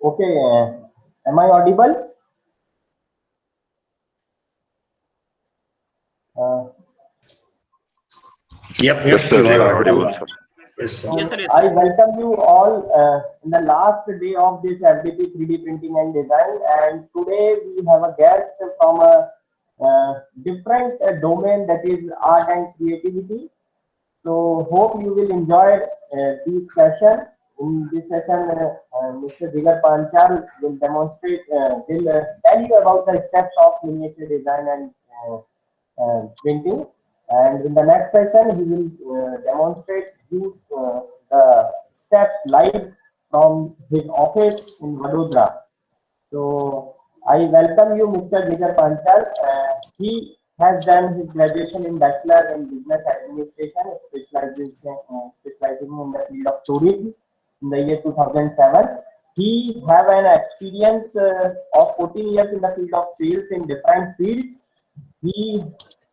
Okay, am I audible? Uh, Yep, Yes, yep, sir, you you are are audible. audible, sir. Yes, sir. Yes, sir. so Yes, I sir. welcome you all in the last day of this FDP 3D printing and design. And today we have a guest from a different domain, that is art and creativity. So hope you will enjoy this session. In this session, Mr. Jigar Panchal will demonstrate, will tell you about the steps of miniature design and printing. And in the next session, he will demonstrate you the steps live from his office in Vadodara. So I welcome you, Mr. Jigar Panchal. He has done his graduation in Bachelor in Business Administration, specializing in the field of tourism in the year 2007. He have an experience of 14 years in the field of sales in different fields. He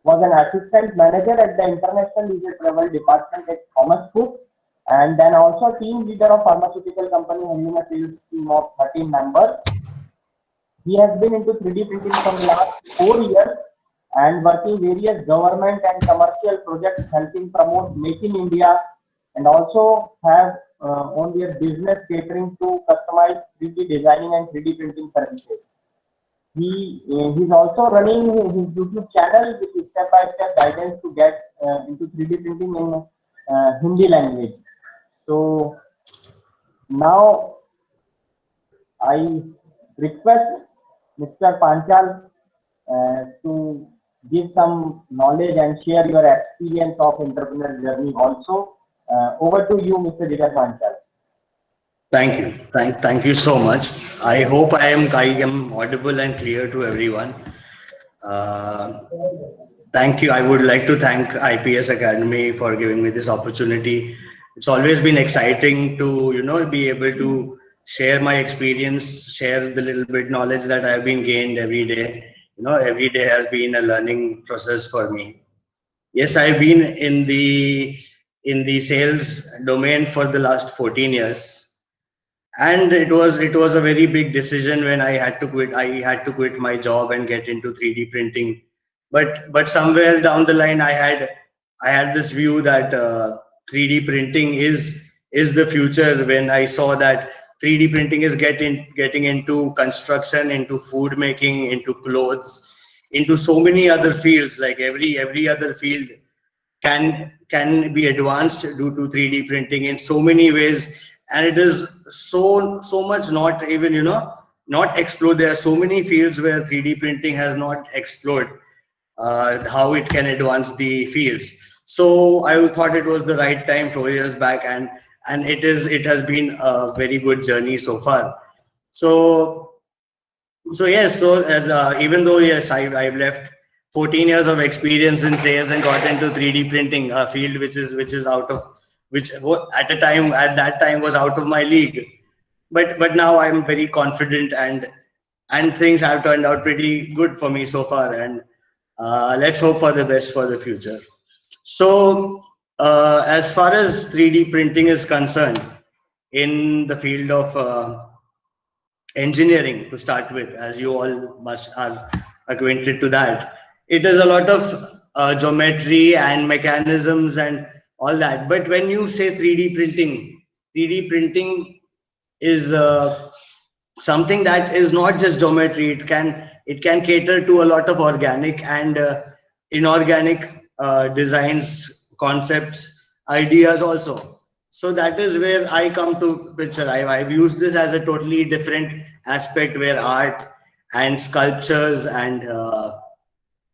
was an assistant manager at the International Leisure Travel Department at Thomas Cook, and then also team leader of pharmaceutical company handling a sales team of 13 members. He has been into 3D printing from the last 4 years and working various government and commercial projects helping promote Make in India, and also have on their business catering to customized 3D designing and 3D printing services. He's also running his YouTube channel with step-by-step guidance to get into 3D printing in Hindi language. So now I request Mr. Panchal to give some knowledge and share your experience of entrepreneur journey also. Over to you, Mr. Jigar Panchal. Thank you. Thank you so much. I am audible and clear to everyone. Uh, Thank you. I would like to thank IPS Academy for giving me this opportunity. It's always been exciting to, be able to share my experience, share the little bit knowledge that I've been gained every day. Every day has been a learning process for me. Yes, I've been in the sales domain for the last 14 years, and it was a very big decision when I had to quit my job and get into 3D printing. But somewhere down the line, I had this view that 3D printing is the future. When I saw that 3D printing is getting into construction, into food making, into clothes, into so many other fields, like every other field can be advanced due to 3D printing in so many ways. And it is so much not even, not explored. There are so many fields where 3D printing has not explored how it can advance the fields. So I thought it was the right time 4 years back, and it has been a very good journey so far. So yes, so even though, yes, I've left 14 years of experience in sales and got into 3D printing, a field which is out of, at that time was out of my league. But now I'm very confident, and things have turned out pretty good for me so far, and let's hope for the best for the future. So as far as 3D printing is concerned, in the field of engineering, to start with, as you all must are acquainted to that, it is a lot of geometry and mechanisms and all that. But when you say 3D printing is something that is not just geometry. It can cater to a lot of organic and inorganic designs, concepts, ideas also. So that is where I come to picture. I've used this as a totally different aspect, where art and sculptures and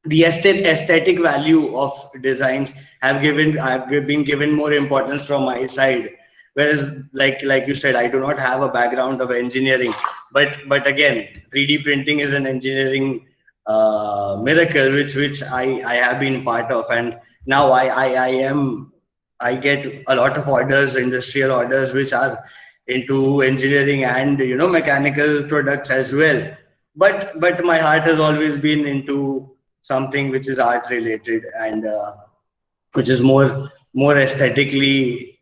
the aesthetic value of designs have been given more importance from my side. Whereas, like you said, I do not have a background of engineering, but again, 3D printing is an engineering miracle, which I have been part of. And now I get a lot of orders, industrial orders, which are into engineering and, mechanical products as well. But my heart has always been into something which is art related, and which is more aesthetically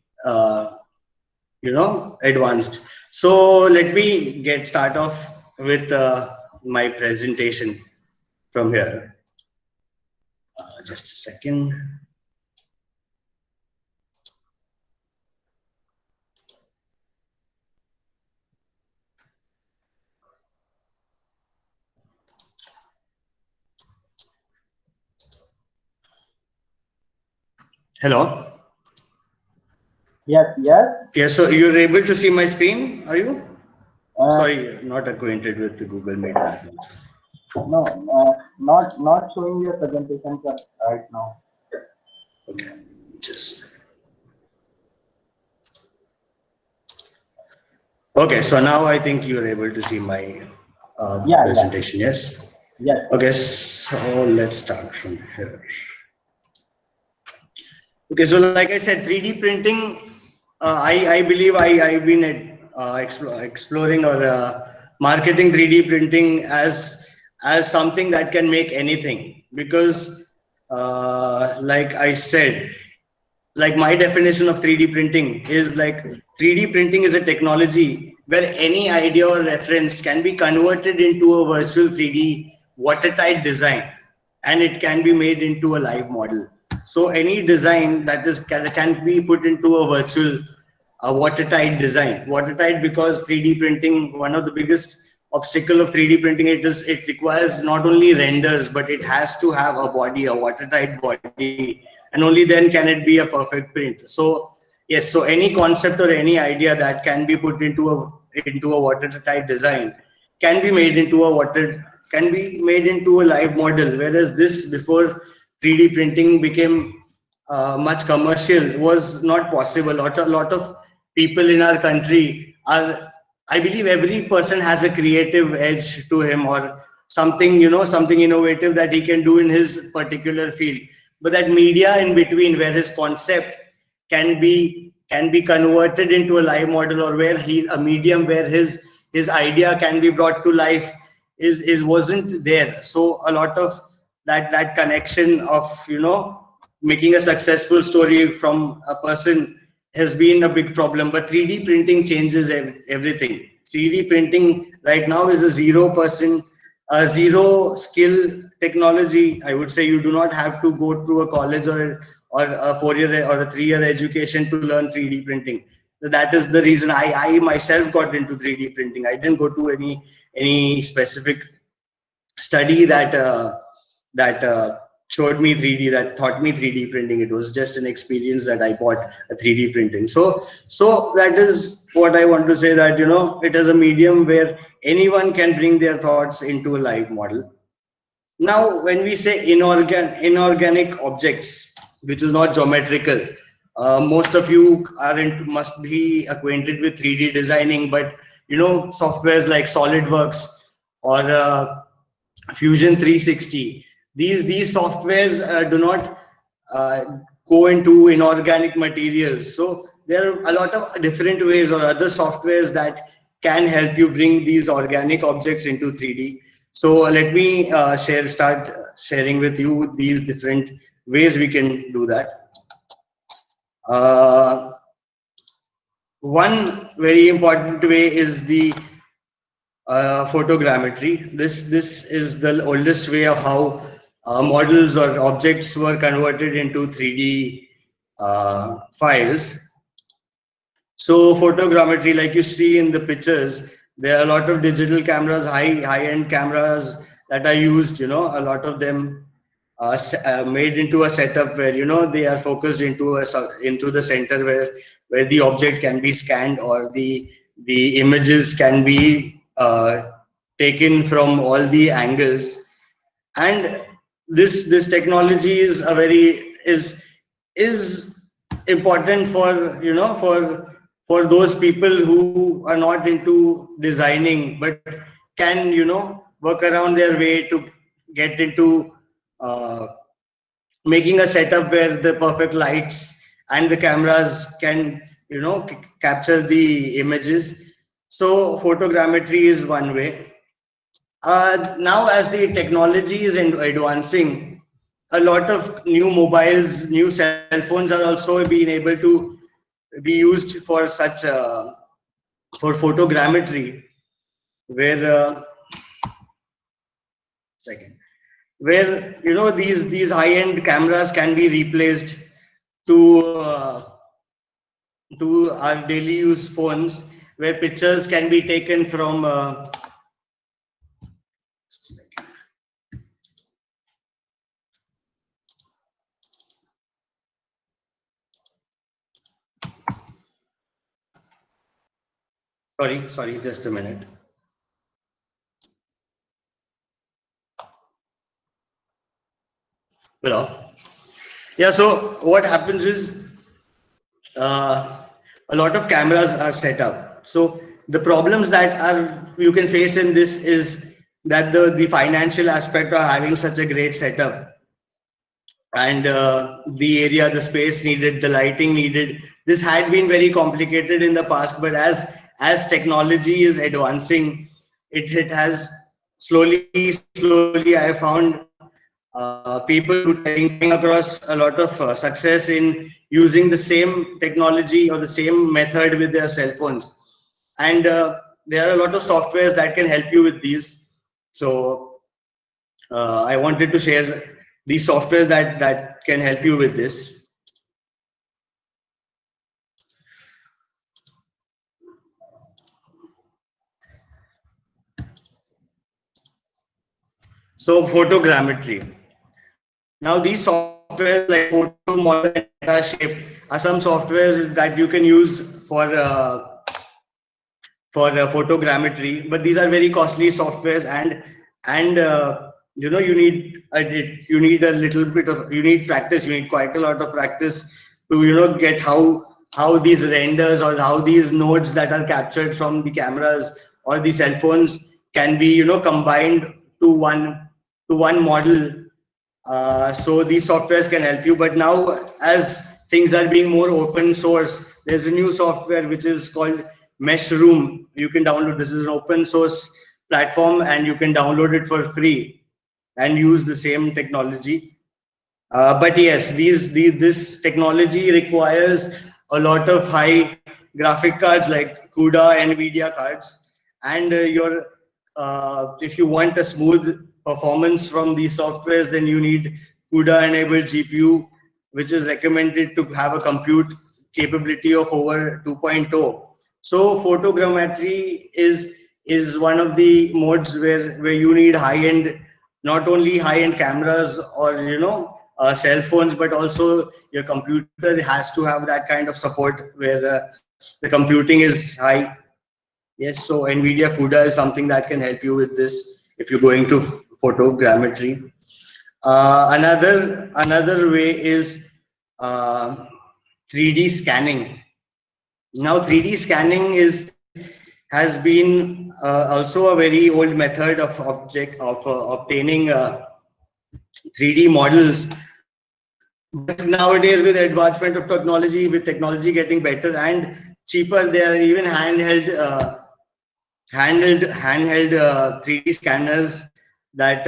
advanced. So let me get start off with my presentation from here. Just a second. Hello. Yes, yes. Yeah, so you're able to see my screen, are you? Uh, Sorry, not acquainted with the Google Meet that much. no, not showing your presentation, sir, right now. Okay, just okay. So now I think you're able to see my Yeah, yeah. presentation. Yes. Yes, Okay, sir. so let's start from here. Okay, so like I said, 3D printing. I believe I've been exploring or marketing 3D printing as something that can make anything because like I said, like my definition of 3D printing is like 3D printing is a technology where any idea or reference can be converted into a virtual 3D watertight design and it can be made into a live model. So any design that is can be put into a virtual a watertight design. Watertight because 3D printing, one of the biggest obstacle of 3D printing, it requires not only renders, but it has to have a body, a watertight body, and only then can it be a perfect print. So yes, so any concept or any idea that can be put into a watertight design can be made into a can be made into a live model. Whereas this before 3D printing became much commercial was not possible. Lot of people in our country are, I believe every person has a creative edge to him or something, something innovative that he can do in his particular field. But that media in between where his concept can be converted into a live model or where he a medium where his idea can be brought to life is wasn't there. So a lot of that connection of making a successful story from a person has been a big problem. But 3D printing changes everything. 3D printing right now is a 0%, a zero skill technology. I would say you do not have to go through a college or a 4 year or a 3 year education to learn 3D printing. So that is the reason I myself got into 3D printing. I didn't go to any specific study that showed me 3D, that taught me 3D printing. It was just an experience that I bought a 3D printing. So that is what I want to say, that it is a medium where anyone can bring their thoughts into a live model. Now, when we say inorganic objects, which is not geometrical, most of you must be acquainted with 3D designing, but softwares like SolidWorks or Fusion 360. These softwares do not uh, go into inorganic materials. So there are a lot of different ways or other softwares that can help you bring these organic objects into 3D. So let me start sharing with you these different ways we can do that. Uh, One very important way is the photogrammetry. This is the oldest way of how models or objects were converted into 3D files. So photogrammetry, like you see in the pictures, there are a lot of digital cameras, high-end cameras that are used. A lot of them made into a setup where they are focused into the center where the object can be scanned or the images can be taken from all the angles. And this technology is a very is important for for those people who are not into designing but can work around their way to get into uh, making a setup where the perfect lights and the cameras can capture the images. So photogrammetry is one way. Now, as the technology is advancing, a lot of new mobiles, new cell phones are also being able to be used for such for photogrammetry, where second, where these high-end cameras can be replaced to our daily use phones, where pictures can be taken from sorry, just a minute. Hello. Yeah, so what happens is uh, a lot of cameras are set up. So the problems that are you can face in this is that the financial aspect of having such a great setup, and the area, the space needed, the lighting needed. This had been very complicated in the past, but as technology is advancing, it has slowly I have found people coming across a lot of success in using the same technology or the same method with their cell phones. And there are a lot of softwares that can help you with these. So I wanted to share these softwares that can help you with this. So photogrammetry. Now these softwares like photo model and data shape are some softwares that you can use for photogrammetry, but these are very costly softwares, and you need a little bit of you need practice. You need quite a lot of practice to get how these renders or how these nodes that are captured from the cameras or the cell phones can be combined to one model. So these softwares can help you, but now as things are being more open source, there's a new software which is called Meshroom. You can download. This is an open source platform, and you can download it for free and use the same technology. But yes, this technology requires a lot of high graphic cards like CUDA, NVIDIA cards, and if you want a smooth performance from these softwares, then you need CUDA-enabled GPU, which is recommended to have a compute capability of over 2.0. So photogrammetry is one of the modes where you need high-end, not only high-end cameras or cell phones, but also your computer has to have that kind of support where the computing is high. Yes, so NVIDIA CUDA is something that can help you with this if you're going to photogrammetry. Another way is uh, 3D scanning. Now 3D scanning is has been also a very old method of object of obtaining 3D models. But nowadays, with advancement of technology, with technology getting better and cheaper, there are even handheld 3D scanners that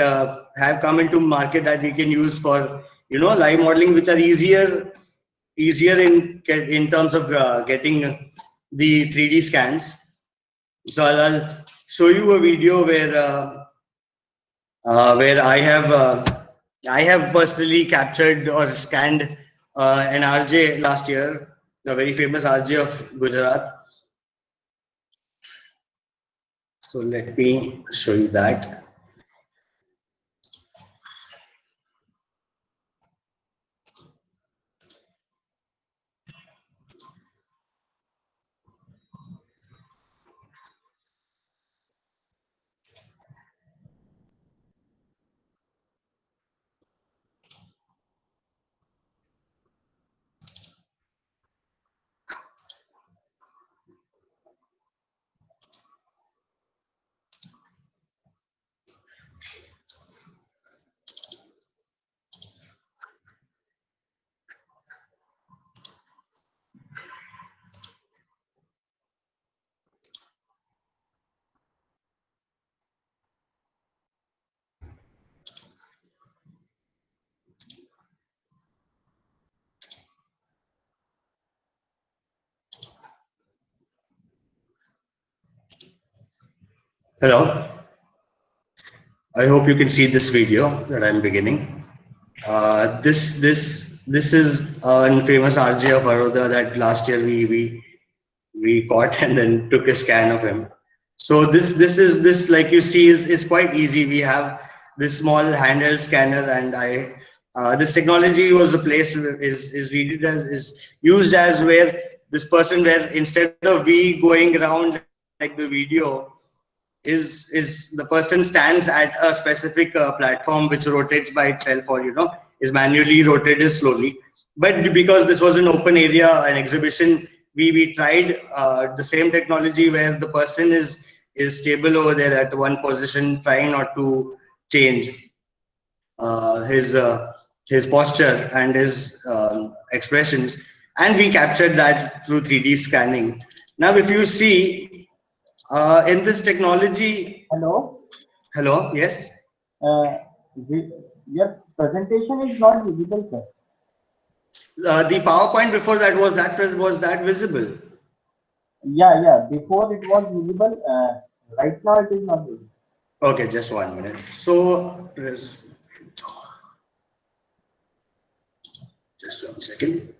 have come into market that we can use for live modeling, which are easier in terms of getting the 3D scans. So I'll show you a video where I have personally captured or scanned an RJ last year, the very famous RJ of Gujarat. So let me show you that. Hello. I hope you can see this video that I'm beginning. This is an famous RJ of Baroda that last year we caught and then took a scan of him. So this like you see is quite easy. We have this small handheld scanner, and I this technology was the place is readed as is used as where this person, where instead of we going around like the video, is the person stands at a specific platform which rotates by itself, or is manually rotated slowly. But because this was an open area, an exhibition, we tried the same technology where the person is stable over there at one position, trying not to change uh, his uh, his posture and his expressions, and we captured that through 3D scanning. Now if you see in this technology. Hello. Hello, yes. Uh, your presentation is not visible, sir. The PowerPoint before that was that visible. Yeah, yeah. Before it was visible. Right now it is not visible. Okay, just 1 minute. So just 1 second.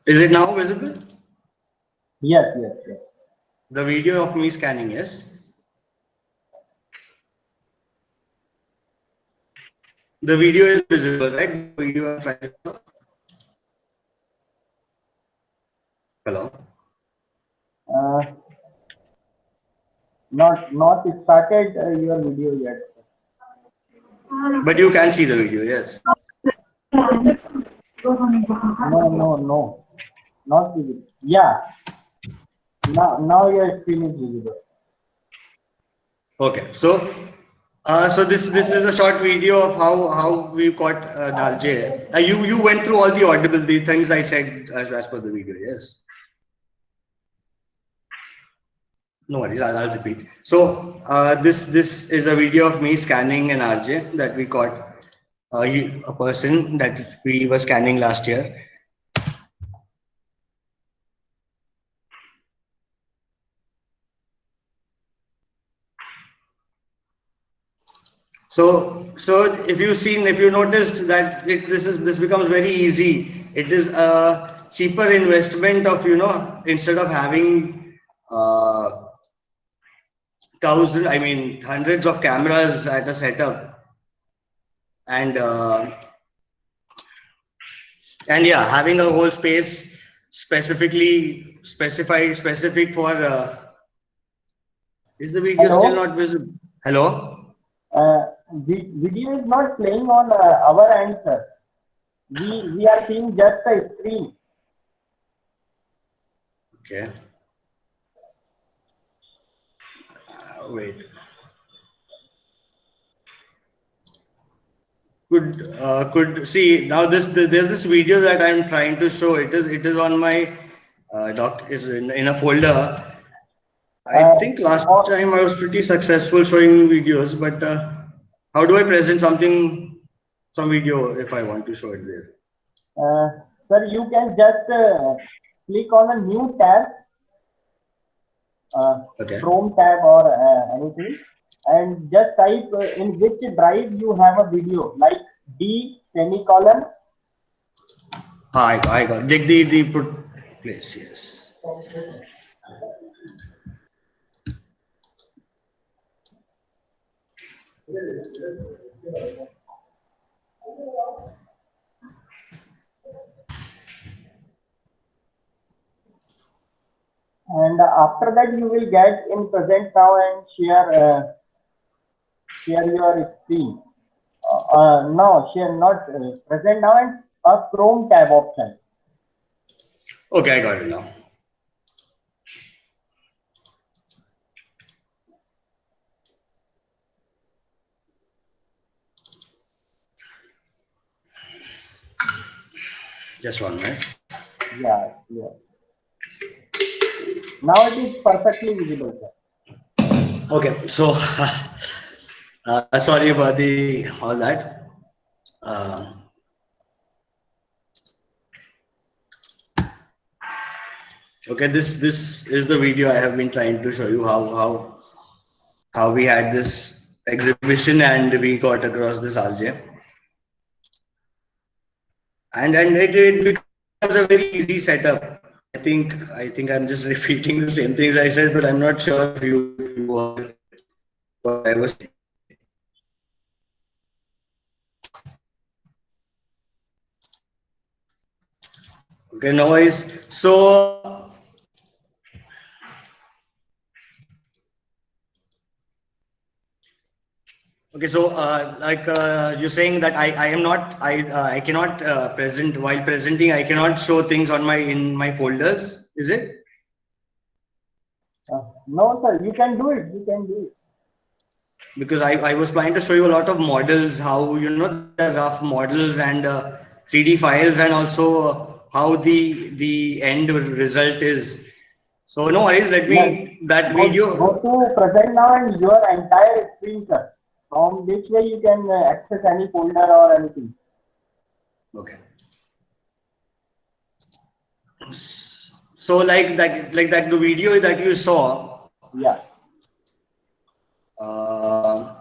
Is it now visible? Yes, yes, yes. The video of me scanning, yes. The video is visible, right? The video I'm trying to show. Hello. Uh, not started your video yet. But you can see the video, yes. No, no, no. Not visible. Yeah. Now your screen is visible. Okay, so this is a short video of how we caught Nalje. You went through all the audible the things I said as per the video, yes. No worries, I'll repeat. So this is a video of me scanning an RJ that we caught a person that we were scanning last year. So if you noticed that this becomes very easy. It is a cheaper investment of instead of having thousands, I mean hundreds of cameras at a setup, and yeah, having a whole space specific for. Is the video still Hello. not visible? Hello. Video is not playing on our end, sir. We are seeing just a screen. Okay. Wait. Could see now there's this video that I'm trying to show. It is on my doc is in a folder. I Uh, think last or, time I was pretty successful showing videos, but how do I present some video if I want to show it there? Sir, you can just click on a new tab, Okay. Chrome tab or anything, and just type in which drive you have a video, like D semicolon. I got the put place, yes. And after that you will get in present now and share your screen. No, share not present now and a Chrome tab option. Okay, I got it now. Just 1 minute. Yes, yes. Now it is perfectly visible, sir. Okay, so sorry about the all that. Uh, okay, this is the video I have been trying to show you how we had this exhibition and we got across this RJ, and it becomes a very easy setup. I think I'm just repeating the same things I said, but I'm not sure if you heard what I was saying. Okay, no worries. So okay, so you're saying that I am not I cannot present while presenting I cannot show things on my in my folders, is it? No, sir, you can do it. You can do it. Because I was planning to show you a lot of models, how you know there are rough models and 3D files, and also how the end result is. So no worries, let Yes. me that Go video. to present now and your entire screen, sir. From this way, you can access any folder or anything. Okay. So like that the video that you saw. Yeah. Uh,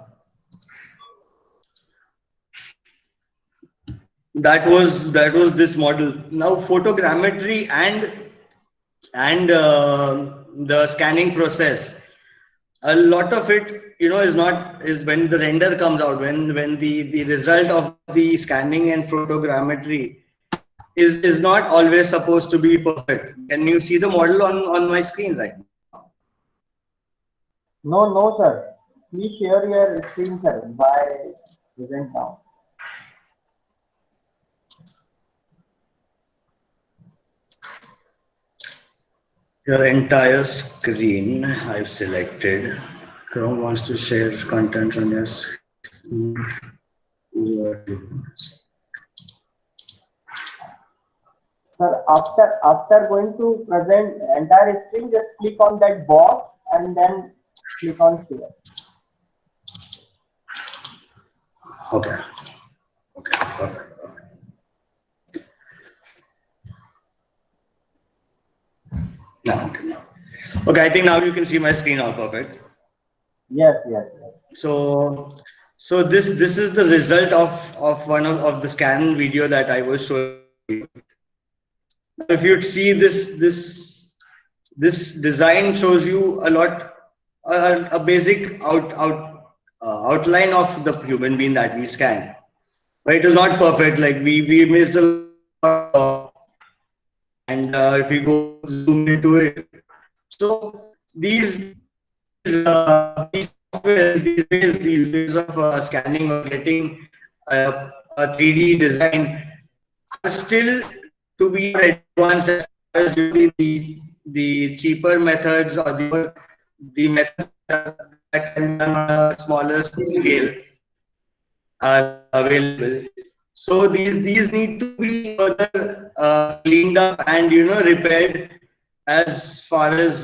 that was this model. Now photogrammetry and the scanning process, a lot of it is not is when the render comes out, when the result of the scanning and photogrammetry is not always supposed to be perfect. Can you see the model on my screen right now? No, no, sir. Please share your screen, sir, by present now. Your entire screen I've selected. Chrome wants to share content on your screen. Sir, after going to present entire screen, just click on that box and then click on share. Okay. Okay. Perfect. Now, okay, now. Okay, I think now you can see my screen all perfect. Yes, yes, yes. So this is the result of one of the scan video that I was showing you. Now, if you'd see this design shows you a lot a basic outline of the human being that we scan. But it is not perfect. Like we missed a lot, and if you go zoom into it, so these softwares, these ways of scanning or getting a 3D design are still to be more advanced as far as the cheaper methods or the methods that can be done on a smaller scale are available. So these need to be further cleaned up and repaired as far as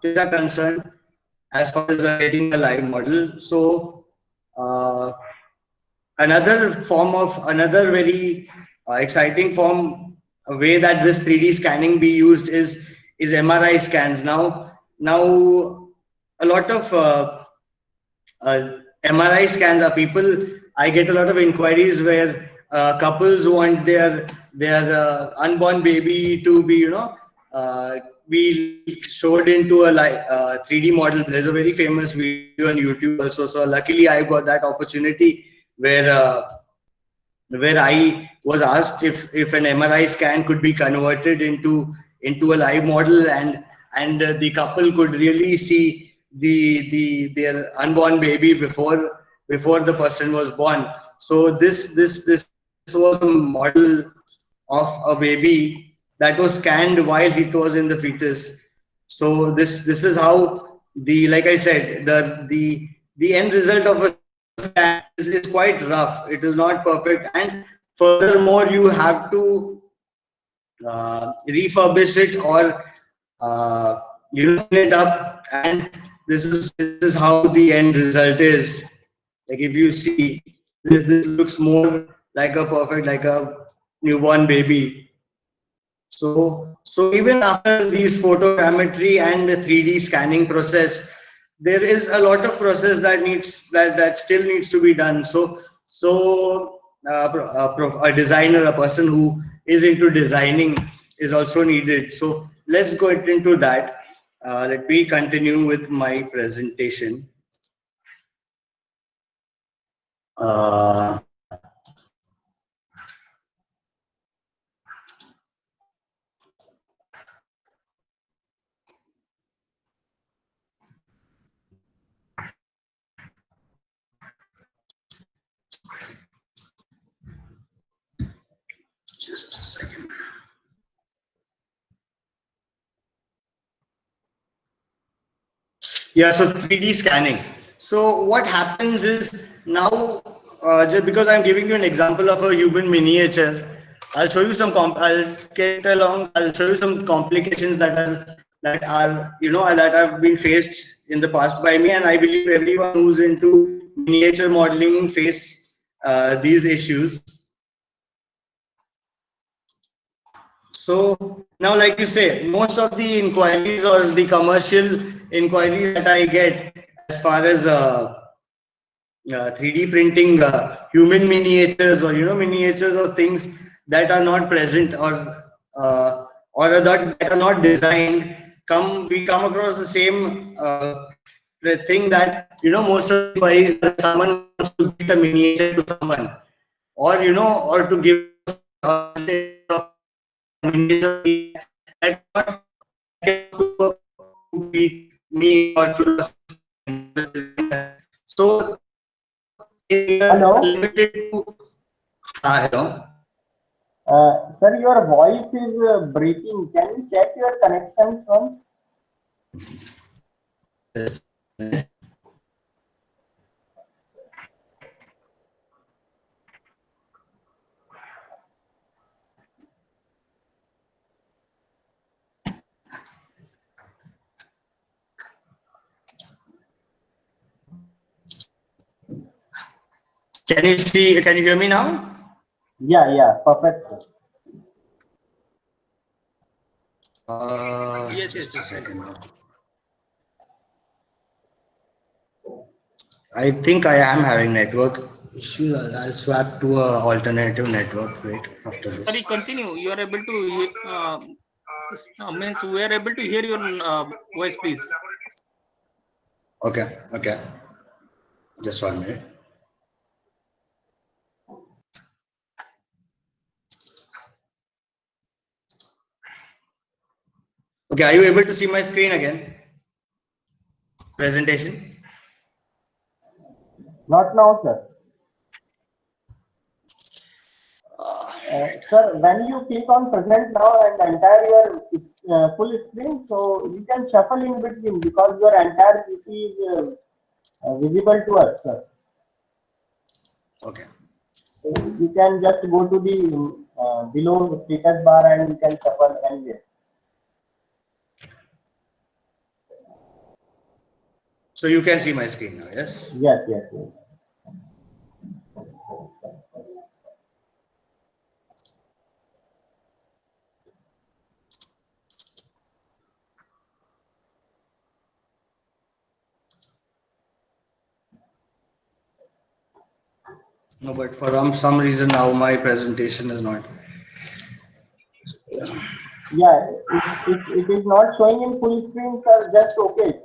things are concerned, as far as getting a live model. So uh, another very exciting form, a way that this 3D scanning be used is MRI scans. Now a lot of MRI scans are people. I get a lot of inquiries where couples want their unborn baby to be be showed into a 3D model. There's a very famous video on YouTube also. So luckily I got that opportunity where I was asked if an MRI scan could be converted into a live model, and the couple could really see their unborn baby before the person was born. So this was a model of a baby that was scanned while it was in the fetus. So this is how like I said, the end result of a scan is quite rough. It is not perfect, and furthermore you have to refurbish it or clean it up, and this is how the end result is. Like if you see this looks like a perfect, like a newborn baby. So even after these photogrammetry and the 3D scanning process, there is a lot of process that still needs to be done. A designer, a person who is into designing is also needed. So let's go into that. Let me continue with my presentation. Uh, just a second. Yeah, so 3D scanning. So what happens is now, just because I'm giving you an example of a human miniature, I'll show you I'll get along. I'll show you some complications that have been faced in the past by me, and I believe everyone who's into miniature modeling face these issues. So now, like you say, most of the inquiries or the commercial inquiries that I get as far as 3D printing human miniatures, or miniatures of things that are not present, or that are not designed, we come across the same thing, that most of the inquiries are someone wants to get a miniature to someone, or to give a miniature that to me or to us. So we are Hello. limited to. Hello. Sir, your voice is breaking. Can you check your connections once? Can you see? Can you hear me now? Yeah, yeah, perfect, sir. Yes, Just a yes. second now. I think I am having network issues. I'll swap to a alternative network. Wait, after this. Sorry, continue. You are able to means we are able to hear your voice, please. Okay. Okay. Just 1 minute. Okay. Are you able to see my screen again? Presentation. Not now, sir. Sir, when you click on present now and entire your full screen, so you can shuffle in between because your entire PC is visible to us, sir. Okay. You can just go to the below status bar and you can shuffle anywhere. So you can see my screen now. Yes. Yes, yes, yes. No, but for some reason now my presentation is not. Yeah, it is not showing in full screen, sir. Just okay.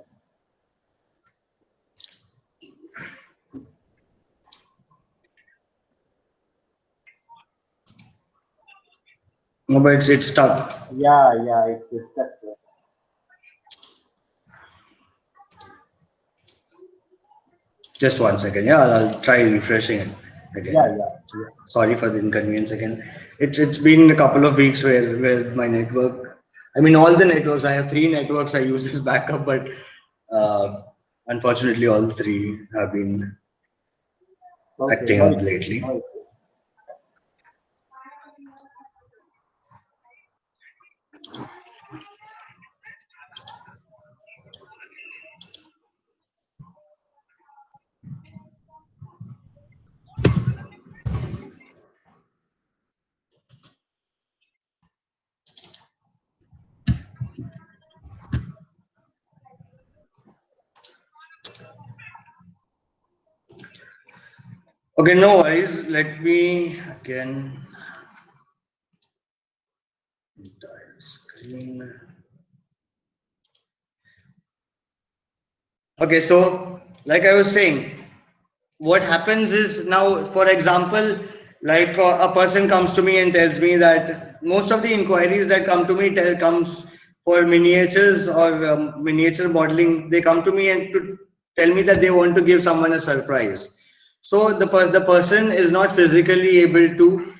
No, but it's stuck. Yeah, yeah, it's stuck, sir. Just 1 second. Yeah, I'll try refreshing it Yeah, again. yeah. Sorry for the inconvenience again. It's been a couple of weeks where my network. I mean, all the networks. I have 3 networks I use as backup, but uh, unfortunately, all three have been Okay, acting no up issue, lately. no issue. Okay, no worries. Let me again entire screen. Okay, so like I was saying, what happens is now, for example, like a person comes to me and tells me that most of the inquiries that come to me comes for miniatures or miniature modeling. They come to me and to tell me that they want to give someone a surprise. So the person is not physically able to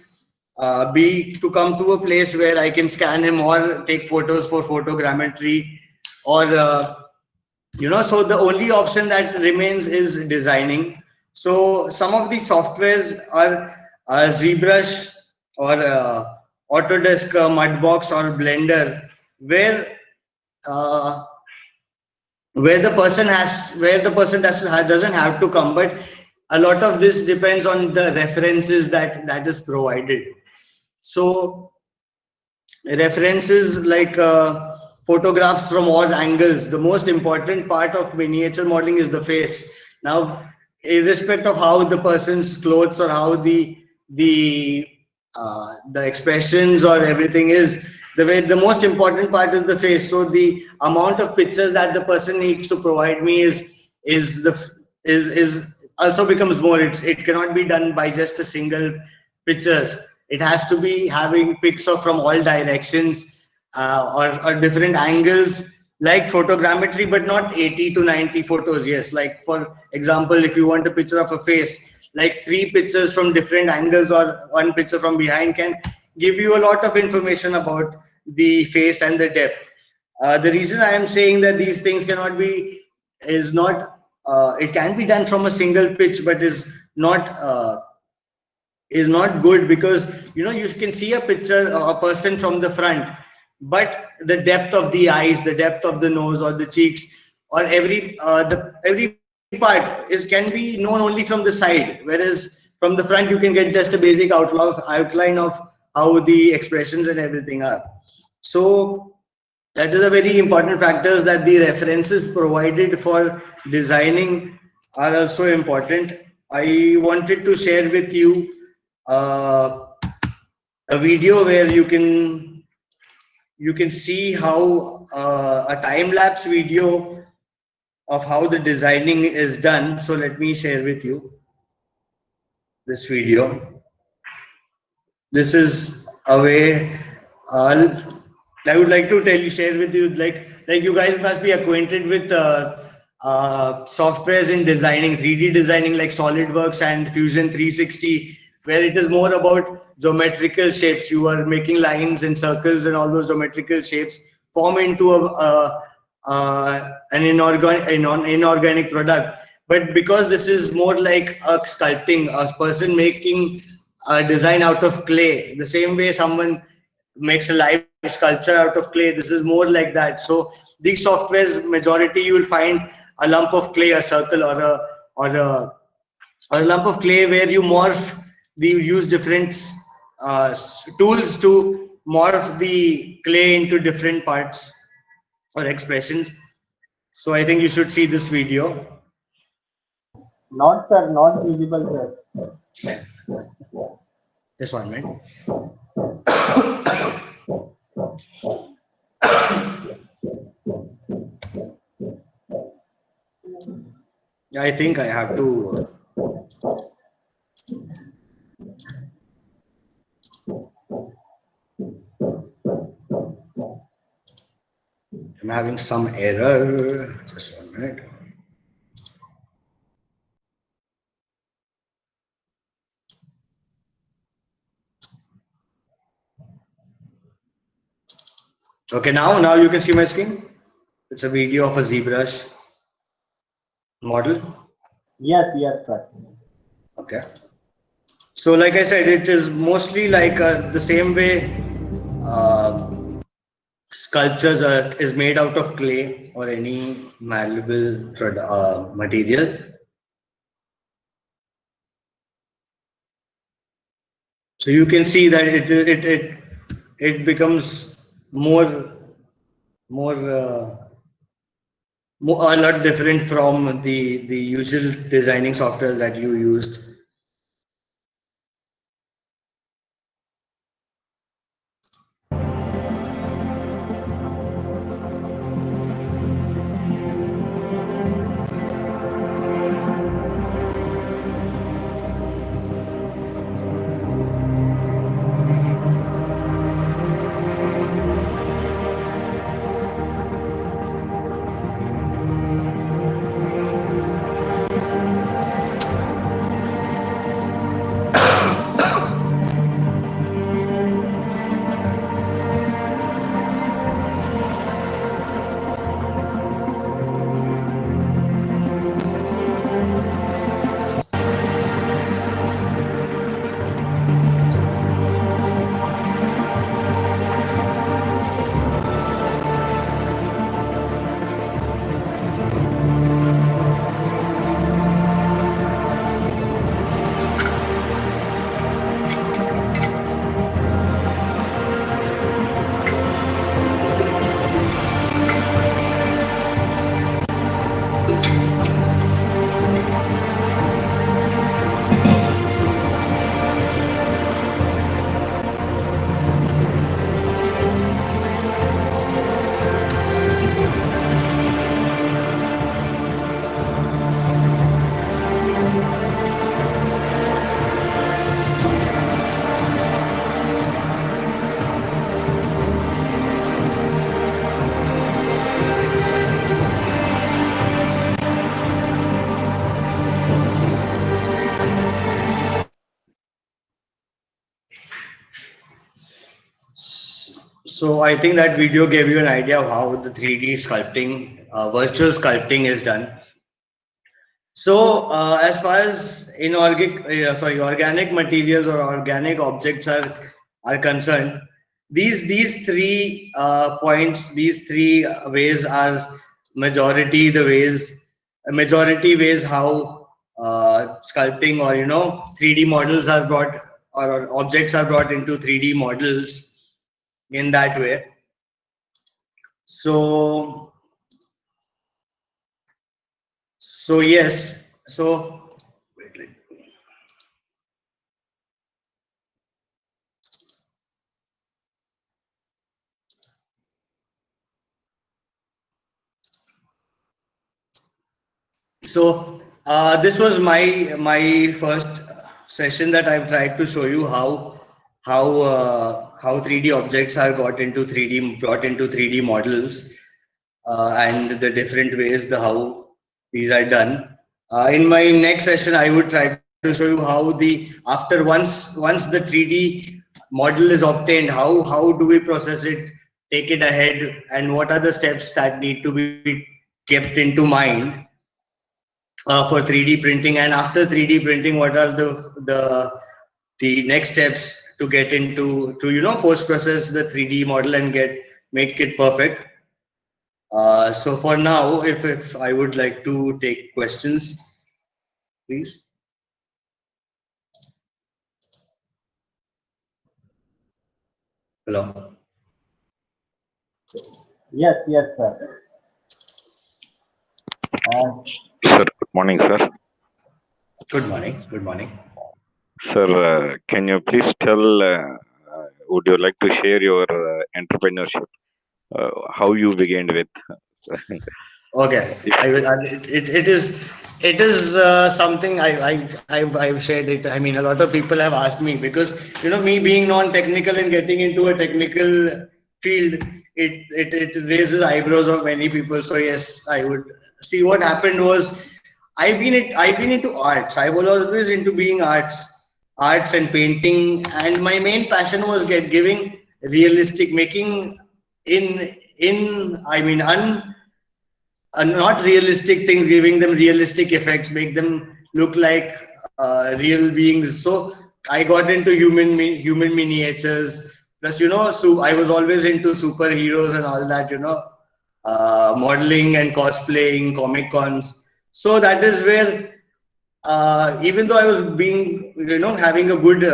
be to come to a place where I can scan him or take photos for photogrammetry, or so the only option that remains is designing. So some of the softwares are ZBrush or Autodesk Mudbox or Blender, where uh, where the person doesn't have to come, but a lot of this depends on the references that is provided. So references like photographs from all angles. The most important part of miniature modeling is the face. Now, irrespective of how the person's clothes or how the expressions or everything is, the most important part is the face. So the amount of pictures that the person needs to provide me is the is also becomes more. It cannot be done by just a single picture. It has to be having pics of from all directions, or different angles, like photogrammetry, but not 80 to 90 photos. Yes, like for example, if you want a picture of a face, like three pictures from different angles or one picture from behind can give you a lot of information about the face and the depth. The reason I am saying that these things cannot be is not it can be done from a single pitch, but is not good, because you can see a picture of a person from the front, but the depth of the eyes, the depth of the nose or the cheeks, or every part is can be known only from the side, whereas from the front you can get just a basic outline of how the expressions and everything are. So that is a very important factors, that the references provided for designing are also important. I wanted to share with you uh, a video where you can see how a time lapse video of how the designing is done. So let me share with you this video. This is a way. Uh, I would like to share with you, like you guys must be acquainted with softwares in designing, 3D designing, like SolidWorks and Fusion 360, where it is more about geometrical shapes. You are making lines and circles, and all those geometrical shapes form into an inorganic product. But because this is more like a sculpting, a person making a design out of clay, the same way someone makes a live sculpture out of clay, this is more like that. So these softwares, majority you will find a lump of clay, a circle, or a or a lump of clay, where you use different tools to morph the clay into different parts or expressions. So I think you should see this video. Not sir, not visible sir. This one, right? Yeah, I think I have to. I'm having some error. Just 1 minute. Okay, now you can see my screen. It's a video of a ZBrush model. Yes, yes sir. Okay. So, like I said, it is mostly like the same way uh, sculptures is made out of clay or any malleable material. So you can see that it becomes more a lot different from the usual designing software that you used. So I think that video gave you an idea of how the 3D sculpting, virtual sculpting is done. So as far as organic materials or organic objects are concerned, these three points, these three ways are majority ways how sculpting or 3D models are brought, or objects are brought into 3D models in that way. So yes. So wait. So this was my first session that I've tried to show you how 3D objects are brought into 3D models, and the different ways how these are done. In my next session, I would try to show you how once the 3D model is obtained, how do we process it, take it ahead, and what are the steps that need to be kept into mind for 3D printing, and after 3D printing, what are the next steps to get into to post process the 3D model and make it perfect. So for now, if I would like to take questions, please. Hello. Yes, yes, sir. Uh, Sir, good morning, sir. Good morning. Good morning. Sir, can you please tell, would you like to share your entrepreneurship, how you began with? Okay, I will. It is something I've shared it. I mean, a lot of people have asked me because me being non-technical and getting into a technical field, it raises eyebrows of many people. So yes, I would see what happened was I've been into arts. I was always into being arts and painting, and my main passion was giving realistic, making in I mean un not realistic things, giving them realistic effects, make them look like real beings. So I got into human miniatures. Plus, so I was always into superheroes and all that. Modeling and cosplaying, comic cons. So that is where, even though I was being, having a good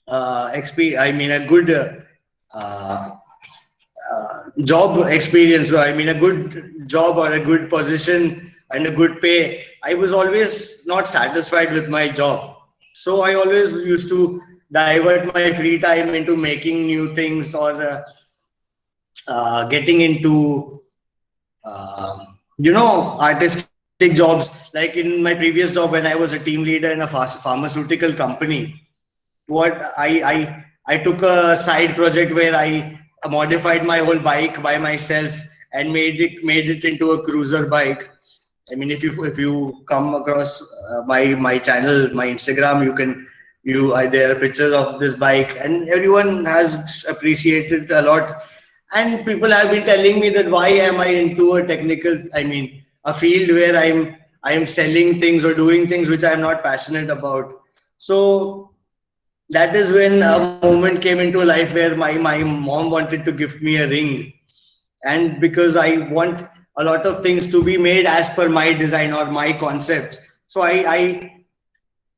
I mean, a good job experience, I mean, a good job or a good position and a good pay, I was always not satisfied with my job. So I always used to divert my free time into making new things, or getting into artistic jobs. Like in my previous job, when I was a team leader in a pharmaceutical company, what I took a side project where I modified my whole bike by myself and made it into a cruiser bike. I mean, if you come across my channel, my Instagram, there are pictures of this bike, and everyone has appreciated a lot. And people have been telling me that why am I into a technical, I mean, a field where I'm selling things or doing things which I'm not passionate about. So that is when a moment came into life where my mom wanted to gift me a ring, and because I want a lot of things to be made as per my design or my concept, so I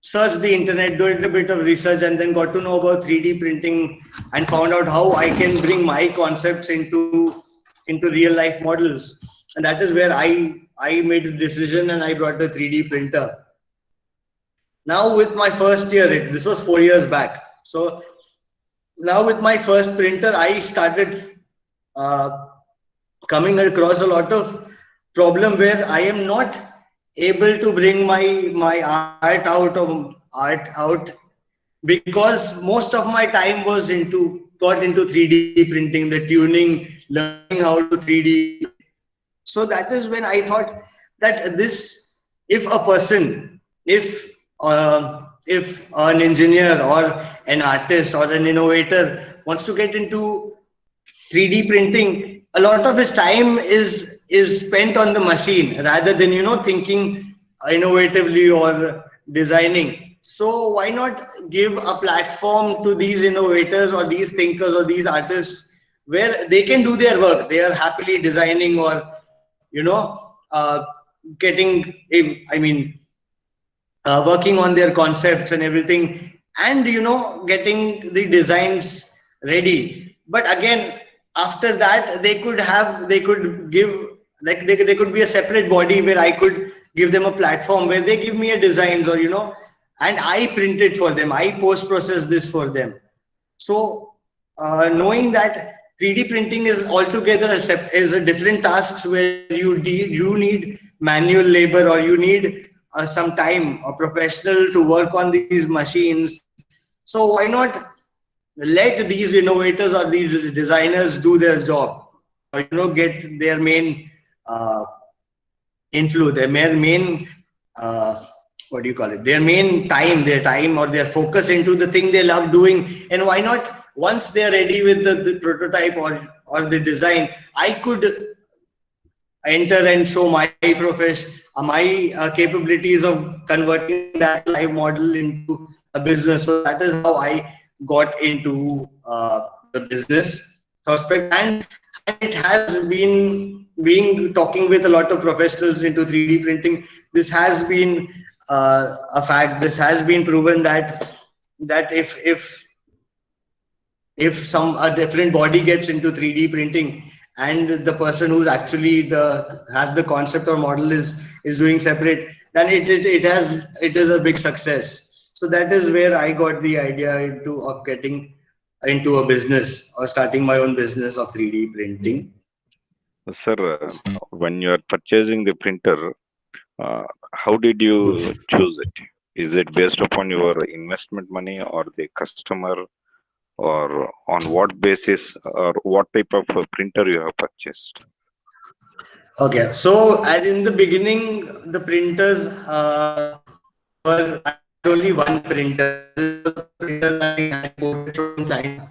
searched the internet, did a bit of research, and then got to know about 3D printing and found out how I can bring my concepts into real life models. And that is where I made a decision and I brought a 3D printer. Now with my first year, this was 4 years back. So now with my first printer, I started uh, coming across a lot of problem where I am not able to bring my art out because most of my time got into 3D printing, the tuning, learning how to 3D print. So that is when I thought that if a person, if an engineer or an artist or an innovator wants to get into 3D printing, a lot of his time is spent on the machine rather than thinking innovatively or designing. So why not give a platform to these innovators or these thinkers or these artists where they can do their work? They are happily designing or getting, I mean, working on their concepts and everything, and getting the designs ready. But again, after that, they could give, like, they could be a separate body where I could give them a platform where they give me a designs, or and I print it for them, I post process this for them. So, knowing that 3D printing is altogether is a different tasks where you need manual labor, or you need some time, a professional to work on these machines. So why not let these innovators or these designers do their job, or get their main uh, influence, their main what do you call it, their time or their focus into the thing they love doing. And why not, once they are ready with the prototype or the design, I could enter and show my capabilities of converting that live model into a business. So that is how I got into the business prospect. And it has been, being talking with a lot of professionals into 3D printing, this has been a fact. This has been proven that if some a different body gets into 3D printing, and the person who's actually the has the concept or model is doing separate, then it is a big success. So that is where I got the idea into of getting into a business or starting my own business of 3D printing. Sir, when you are purchasing the printer, how did you choose it? Is it based upon your investment money or the customer, or on what basis, or what type of printer you have purchased? Okay, so and in the beginning, the printers were, I had only one printer. This was a printer that I had imported from China.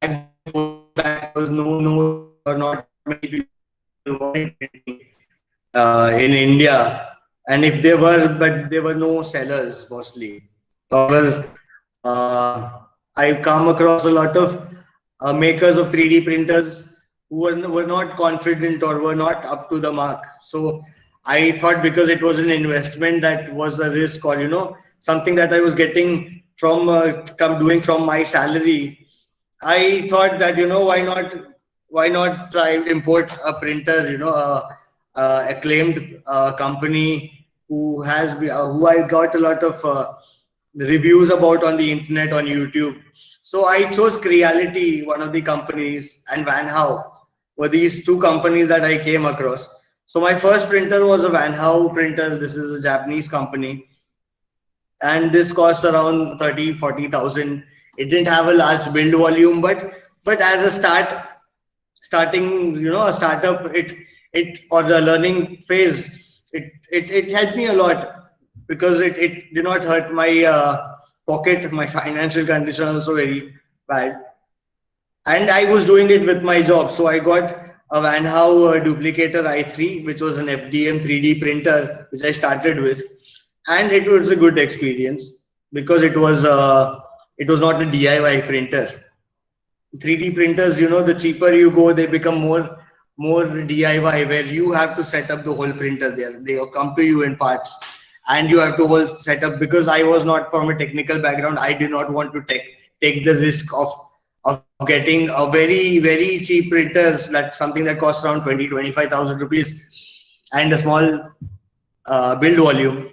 I bought it 4 years back. There was no or not many people wanted printing in India, and if there were, but there were no sellers mostly. However, I've come across a lot of makers of 3D printers who were not confident or were not up to the mark. So I thought, because it was an investment, that was a risk, or something that I was getting from doing from my salary. I thought that, why not try import a printer, acclaimed company who I got a lot of reviews about on the internet, on YouTube. So I chose Creality, one of the companies, and Van How were these two companies that I came across. So my first printer was a Van How printer. This is a Japanese company, and this cost around 30-40,000. It didn't have a large build volume, but as a starting, a startup, it or the learning phase, it helped me a lot, because it did not hurt my pocket. My financial condition also very bad, and I was doing it with my job. So I got a Van How Duplicator i3, which was an FDM 3D printer, which I started with, and it was a good experience, because it was not a DIY printer. 3D printers, the cheaper you go, they become more DIY, where you have to set up the whole printer there. They come to you in parts, and you have to whole set up. Because I was not from a technical background, I did not want to take the risk of getting a very cheap printer, like something that costs around 20-25,000 rupees, and a small build volume.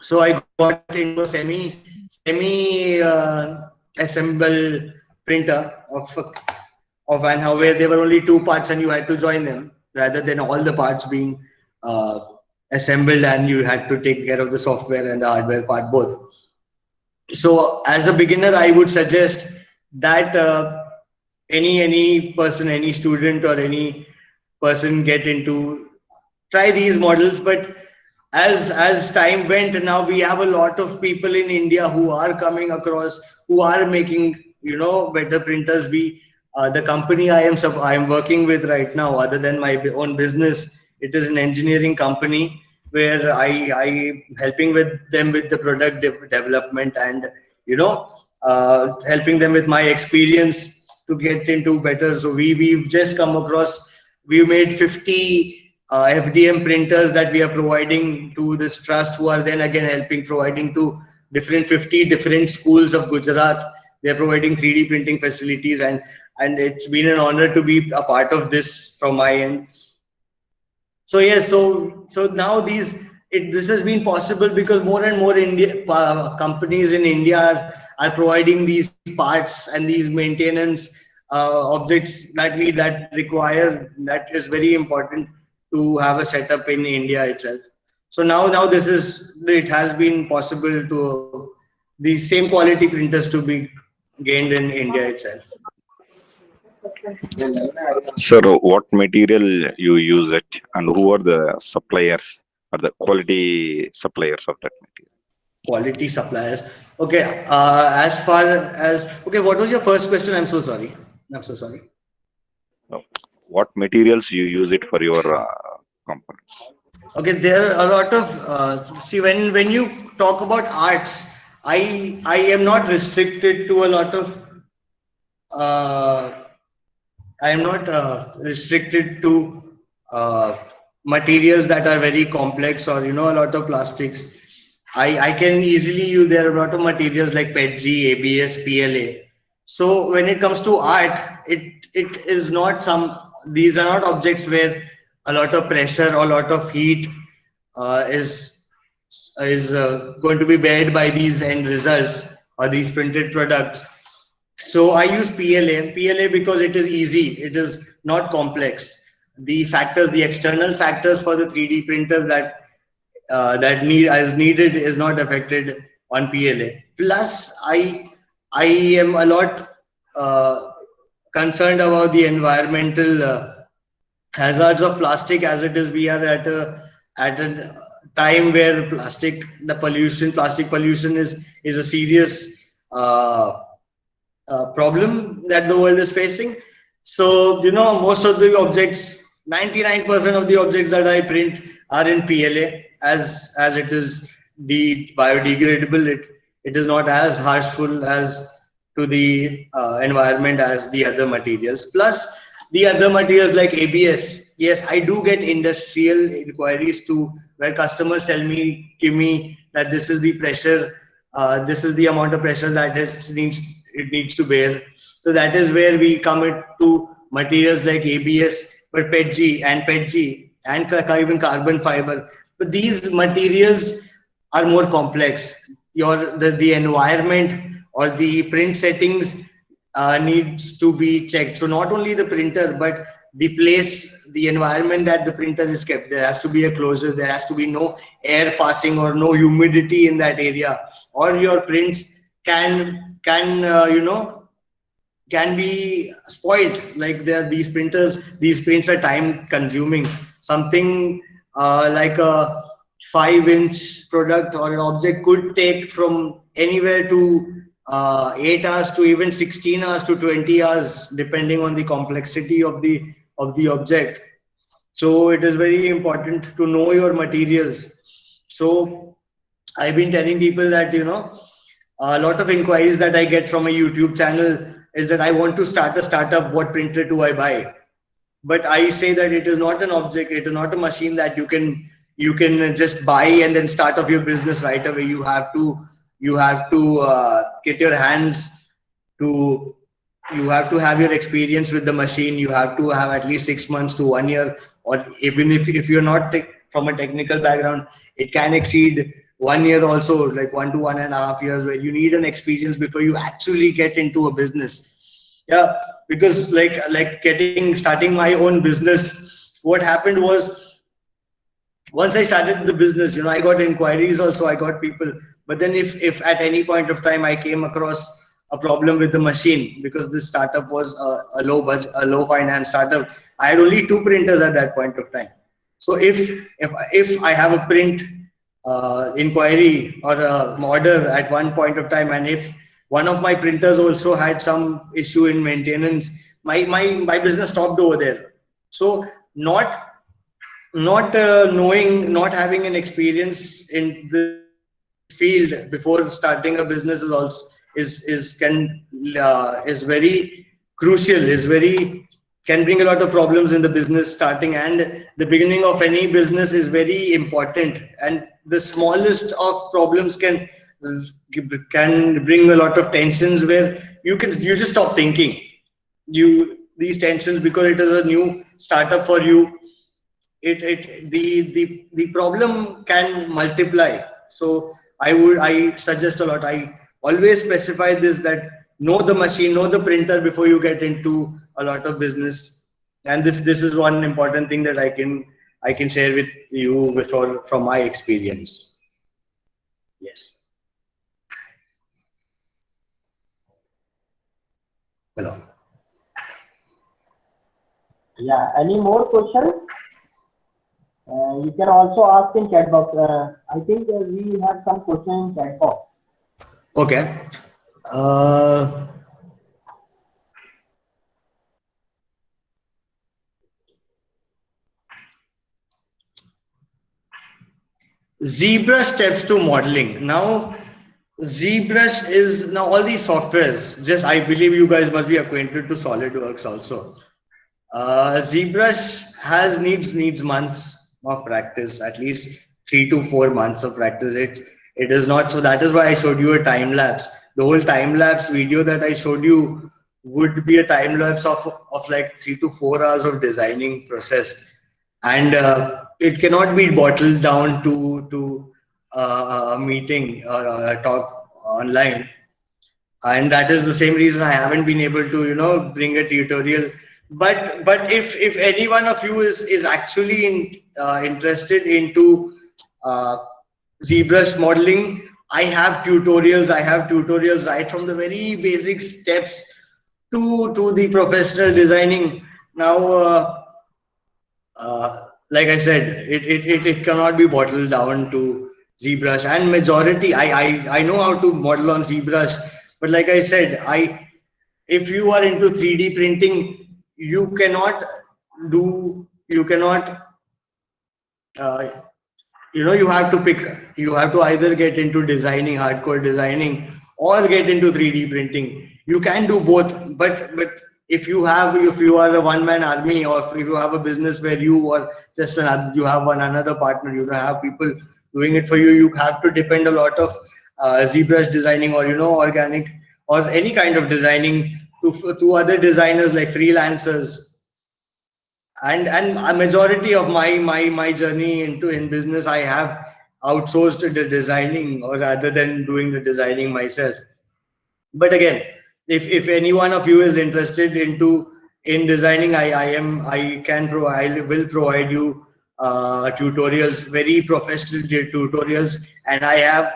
So I got into a semi assemble printer of Van How, where there were only two parts and you had to join them, rather than all the parts being uh, assembled and you had to take care of the software and the hardware part both. So as a beginner, I would suggest that any person, any student, or any person get into, try these models. But as time went, now we have a lot of people in India who are coming across, who are making better printers. The company I am working with right now, other than my own business, it is an engineering company where I helping with them with the product development, and helping them with my experience to get into better. So we've just come across, we made 50 FDM printers that we are providing to this trust, who are then again helping providing to different 50 different schools of Gujarat. They're providing 3D printing facilities, and it's been an honor to be a part of this from my end. So yes, so now this has been possible because more and more India companies in India are providing these parts and these maintenance objects that require, that is very important to have a setup in India itself. So now it has been possible to these same quality printers to be gained in India itself. Sir, what material you use it, and who are the suppliers or the quality suppliers of that material? Quality suppliers. Okay. As far as, okay, what was your first question? I'm so sorry. I'm so sorry. No. What materials you use it for your components? Okay, there are a lot of see, when you talk about arts, I am not restricted to a lot of uh, I am not restricted to materials that are very complex, or a lot of plastics. I can easily use, there are a lot of materials like PETG, ABS, PLA. So when it comes to art, it is not some, these are not objects where a lot of pressure or a lot of heat is going to be bared by these end results or these printed products. So I use PLA because it is easy. It is not complex. The factors, the external factors for the 3D printer that need as needed is not affected on PLA. Plus, I am a lot uh, concerned about the environmental hazards of plastic, as it is. We are at a time where plastic pollution is a serious uh, problem that the world is facing. So, most of the objects, 99% of the objects that I print are in PLA, as it is biodegradable. It is not as harmful as to the environment as the other materials. Plus, the other materials like ABS, yes, I do get industrial inquiries to where customers give me that this is the pressure, this is the amount of pressure that it needs to bear. So that is where we come to materials like ABS, but PETG and even carbon fiber. But these materials are more complex. The environment or the print settings needs to be checked. So not only the printer, but the place, the environment that the printer is kept. There has to be a closure. There has to be no air passing or no humidity in that area, or your prints can be spoiled. Like there, these prints are time consuming. Something like a 5-inch product or an object could take from anywhere to 8 hours to even 16 hours to 20 hours, depending on the complexity of the object. So it is very important to know your materials. So I've been telling people that, a lot of inquiries that I get from a YouTube channel is that I want to start a startup. What printer do I buy? But I say that it is not an object. It is not a machine that you can just buy and then start off your business right away. You have to get your hands to you have to have your experience with the machine. You have to have at least 6 months to 1 year, or even if you're not from a technical background, it can exceed 1 year also, like 1 to 1.5 years, where you need an experience before you actually get into a business. Yeah, because like starting my own business, what happened was, once I started the business, I got inquiries also, I got people. But then if at any point of time I came across a problem with the machine, because this startup was a low budget, a low finance startup, I had only 2 printers at that point of time. So if I have a print inquiry or a order at one point of time, and if one of my printers also had some issue in maintenance, my business stopped over there. So not knowing, not having an experience in this field before starting a business is also is very crucial, is very can bring a lot of problems in the business starting, and the beginning of any business is very important, and the smallest of problems can bring a lot of tensions where you just stop thinking. You these tensions, because it is a new startup for you, the problem can multiply. So I suggest a lot, I always specify this, that know the machine, know the printer before you get into a lot of business. And this is one important thing that I can share with you before from my experience. Yes. Hello. Yeah, any more questions? You can also ask in chat box. I think we have some question in chat box. Okay. uh, Zebra steps to modeling. Now, ZBrush is now all these softwares. Just I believe you guys must be acquainted to SolidWorks also. ZBrush has needs months of practice, at least 3 to 4 months of practice. It is not, so that is why I showed you a time lapse. The whole time lapse video that I showed you would be a time lapse of like 3 to 4 hours of designing process, and it cannot be bottled down to a meeting or a talk online. And that is the same reason I haven't been able to bring a tutorial. But if any one of you is actually interested into uh, ZBrush modeling, I have tutorials right from the very basic steps to the professional designing. Now like I said, it cannot be bottled down to ZBrush. And majority, I know how to model on ZBrush, but like I said, if you are into 3D printing, you cannot uh, you have to pick. You have to either get into designing, hardcore designing, or get into 3D printing. You can do both, but if you are a one man army, or if you have a business where you or just another, you have one another partner, you don't have people doing it for you, you have to depend a lot of ZBrush designing, or organic, or any kind of designing to other designers like freelancers. And a majority of my journey into in business, I have outsourced the designing, or rather than doing the designing myself. But again, if any one of you is interested into in designing, I will provide you tutorials, very professional tutorials. And I have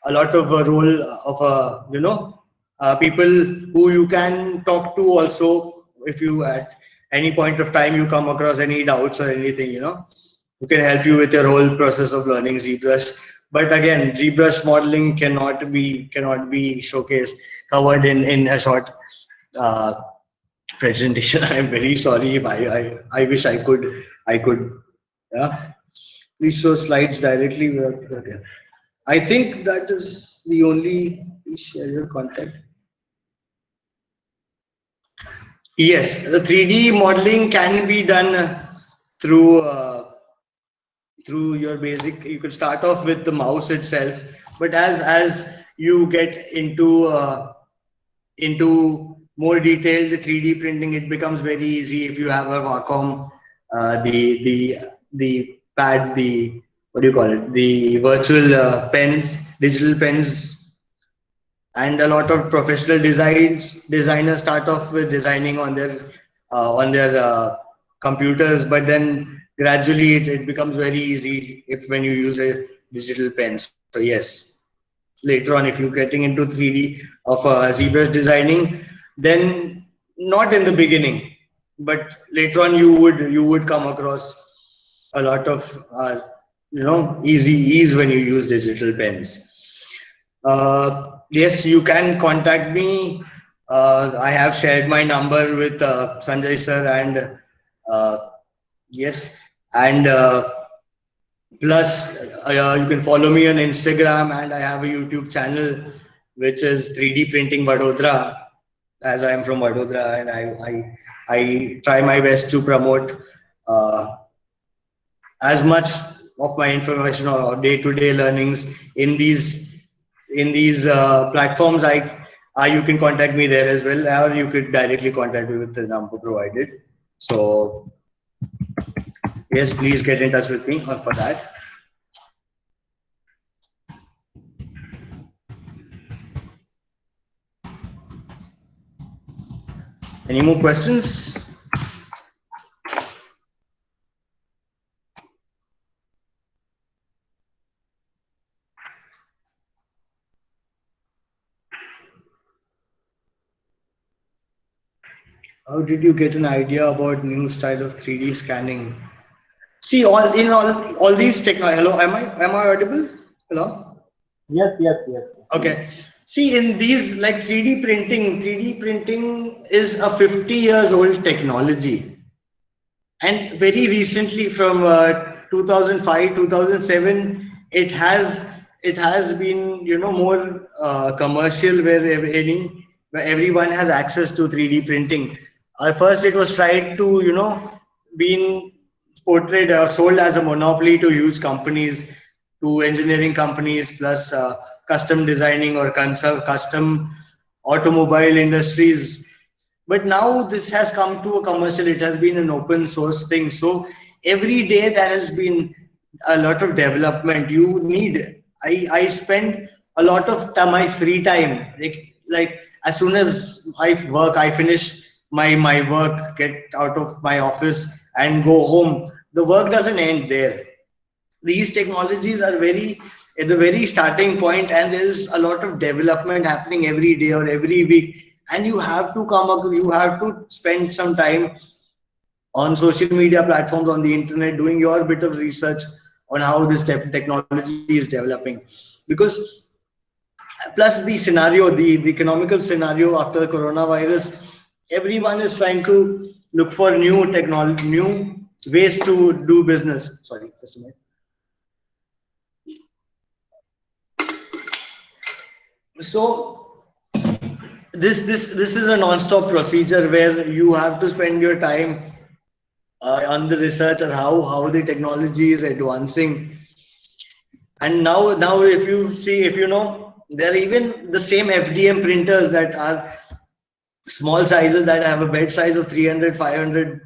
a lot of a role of people who you can talk to also, if you at any point of time you come across any doubts or anything, who can help you with your whole process of learning ZBrush. But again, ZBrush modeling cannot be showcased, covered in a short uh, presentation. I'm very sorry if I wish I could yeah. Please show slides directly. Okay. I think that is the only. Please share your contact. Yes, the 3D modeling can be done through your basic. You could start off with the mouse itself, but as you get into more detailed 3D printing, it becomes very easy. If you have a Wacom, the pad, the what do you call it, the virtual pens, digital pens. And a lot of professional designers start off with designing on their computers, but then gradually it becomes very easy if when you use a digital pen. So yes, later on, if you're getting into 3D of ZBrush designing, then not in the beginning, but later on you would come across a lot of ease when you use digital pens. Yes, you can contact me I have shared my number with Sanjay sir, and yes, and plus you can follow me on Instagram, and I have a YouTube channel which is 3D Printing Vadodara, as I am from Vadodara, and I try my best to promote uh, as much of my information or day-to-day learnings in these platforms. You can contact me there as well, or you could directly contact me with the number provided. So yes, please get in touch with me for that. Any more questions? How did you get an idea about new style of 3D scanning? See, all these technology. Hello, am I audible? Hello. Yes, yes, yes. Okay. See, in these like 3D printing is a 50 years old technology. And very recently, from 2005 2007, it has been, more commercial, where everyone has access to 3D printing. First it was tried to, being portrayed or sold as a monopoly to huge companies, to engineering companies, plus custom designing or custom automobile industries. But now this has come to a commercial, it has been an open source thing. So every day there has been a lot of development. You need I spend a lot of time, my free time, like as soon as I finish my work, get out of my office and go home, the work doesn't end there. These technologies are very at the very starting point, and there is a lot of development happening every day or every week, and you have to spend some time on social media platforms, on the internet, doing your bit of research on how this technology is developing. Because plus the scenario, the economical scenario after the coronavirus, everyone is trying to look for new technology, new ways to do business. Sorry, just a minute. So this is a non-stop procedure where you have to spend your time on the research on how the technology is advancing. And now if you see, if you know, there are even the same FDM printers that are small sizes, that have a bed size of 300 500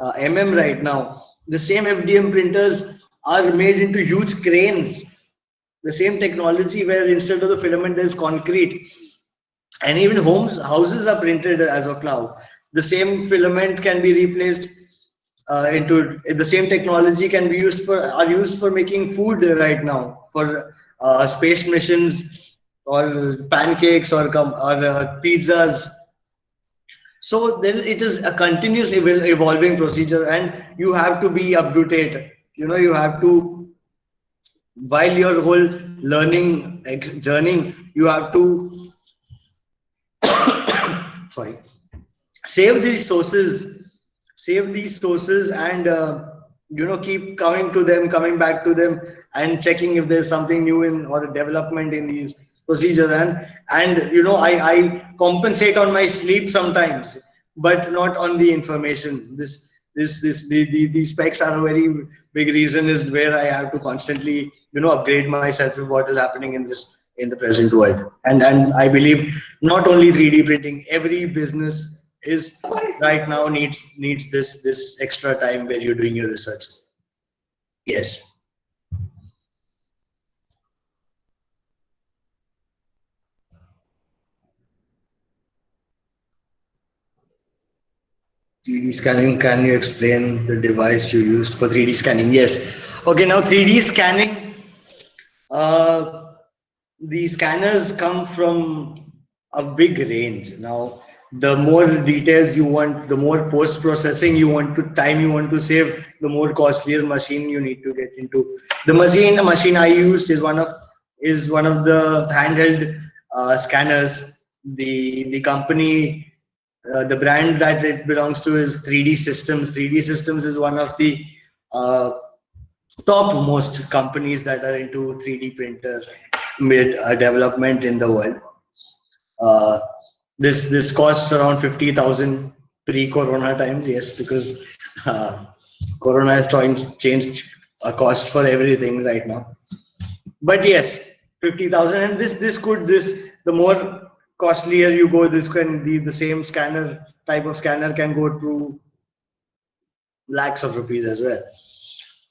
mm right now. The same FDM printers are made into huge cranes. The same technology where instead of the filament there's concrete, and even houses are printed as of now. The same filament can be replaced into the same technology can be used for making food right now, for space missions or pancakes or pizzas. So then it is a continuous evolving procedure, and you have to be up to date. You have to, while your whole learning journey, you have to, sorry, save these sources and keep coming back to them, and checking if there's something new in or a development in these procedures. And I compensate on my sleep sometimes, but not on the information. These specs are a very big reason, is where I have to constantly upgrade myself with what is happening in the present world. And I believe not only 3D printing, every business is right now needs this extra time where you're doing your research. Yes. 3D scanning, can you explain the device you used for 3D scanning? Yes. Okay, now 3D scanning, uh, the scanners come from a big range. Now, the more details you want, the more post processing time you want to save, the more costlier machine you need to get into. The machine I used is one of the handheld scanners, the company, the brand that it belongs to is 3D Systems. 3D Systems is one of the uh, topmost companies that are into 3D printer made development in the world. Uh, this costs around 50,000 pre-Corona times. Yes, because Corona has changed a cost for everything right now. But yes, 50,000, and this the more costlier you go, this can be the same scanner type of scanner can go to lakhs of rupees as well.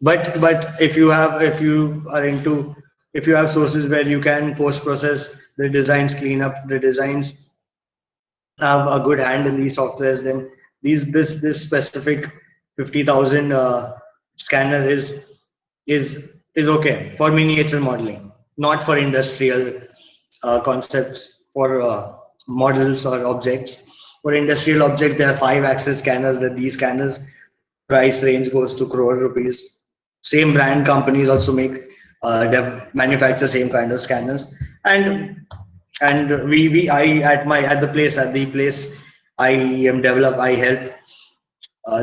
But if you are into, if you have sources where you can post process the designs, clean up the designs, have a good hand in these softwares, then this specific 50,000 scanner is okay for miniature modeling, not for industrial concepts, for models or objects. For industrial objects, there are 5-axis scanners. That these scanners price range goes to crore rupees. Same brand companies also make manufacture same kind of scanners, and we I at the place I am develop I help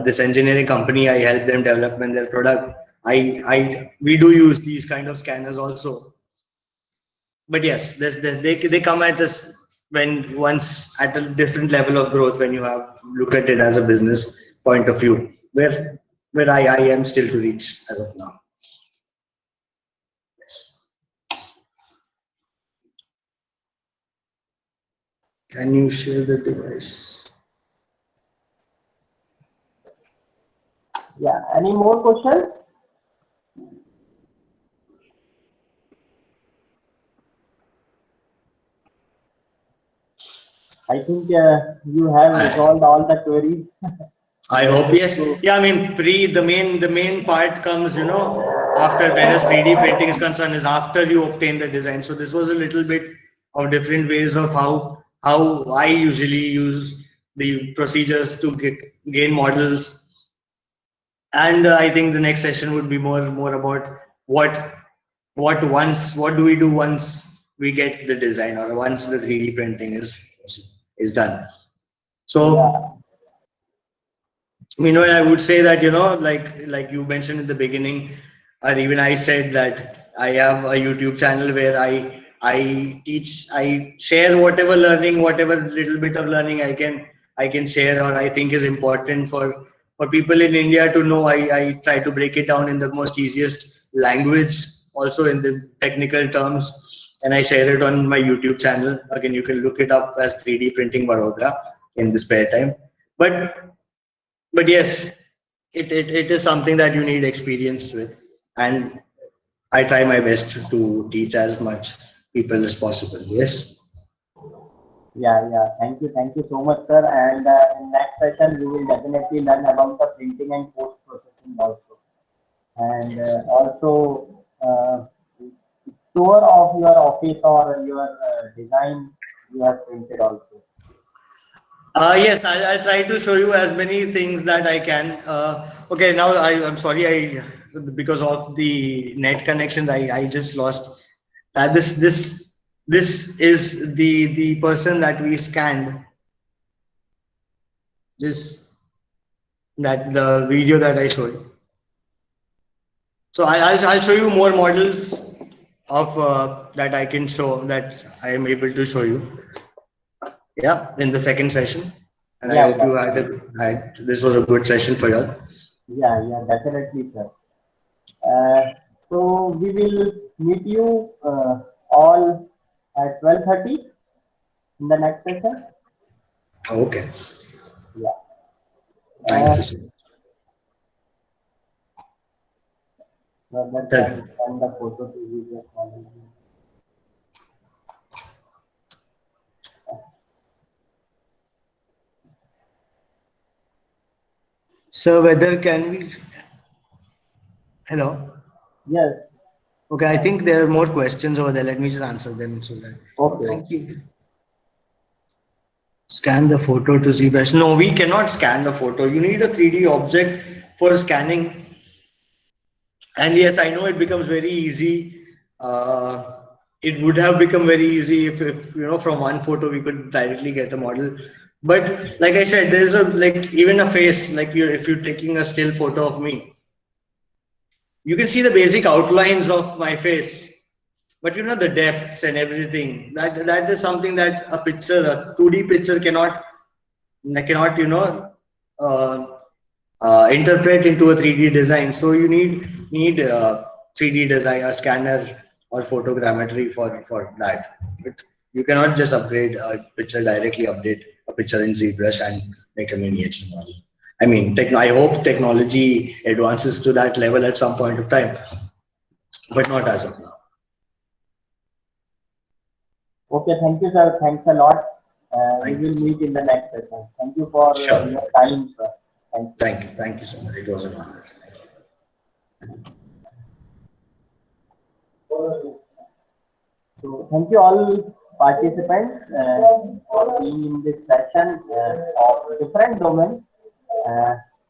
this engineering company, I help them development their product. I we do use these kind of scanners also. But yes, they come at us when once at a different level of growth, when you have look at it as a business point of view, where I am still to reach as of now. Yes. Can you share the device? Yeah. Any more questions? I think you have resolved all the queries. I hope yes. Yeah, I mean, the main part comes, after whereas 3D printing is concerned, is after you obtain the design. So this was a little bit of different ways of how I usually use the procedures to gain models. And I think the next session would be more about what do we do once we get the design, or once the 3D printing is done. So Yeah. meanwhile, I would say that, like you mentioned in the beginning, or even I said that I have a YouTube channel where I share whatever learning, whatever little bit of learning I can share, or I think is important for people in India to know. I try to break it down in the most easiest language, also in the technical terms, and I share it on my YouTube channel. Again, you can look it up as 3D Printing Vadodara in the spare time. But yes, it is something that you need experience with, and I try my best to teach as much people as possible. Yes. Yeah, yeah. Thank you so much, sir. And in next session, we will definitely learn about the printing and post processing also, and also tour of your office or your design you have printed also. Yes, I'll try to show you as many things that I can. Okay, now I'm sorry, because of the net connections, I just lost. This is the person that we scanned. This that the video that I showed. So I'll show you more models of that I can show, that I am able to show you. Yeah, in the second session, and I Yeah, hope you had this was a good session for you all. yeah, definitely, sir. So we will meet you all at 12:30 in the next session. Okay, Yeah. thank Uh, you, sir. Brother Tell can me. send the photo to video call. Sir, whether can we? Hello. Yes. Okay, I think there are more questions over there. Let me just answer them so that. Okay. Thank you. Scan the photo to see best. No, we cannot scan the photo. You need a 3D object for scanning. And yes, I know it becomes very easy. it would have become very easy if you know, from one photo we could directly get a model. But like I said, there's a, like, even a face, like you, if you're taking a still photo of me, you can see the basic outlines of my face, but you know, the depths and everything, that is something that a picture, a 2D picture cannot, you know, uh, interpret into a 3D design. So you need 3D design, a scanner or photogrammetry for that. But you cannot just upgrade a picture, directly update a picture in ZBrush and make a miniature model. I mean, I hope technology advances to that level at some point of time, but not as of now. Okay, thank you, sir. Thanks a lot. We Thank will you. meet in the next session. Thank you for Sure. your time, sir. Thank you. Thank you so much. It was an honor. So thank you all participants for being in this session of different domain.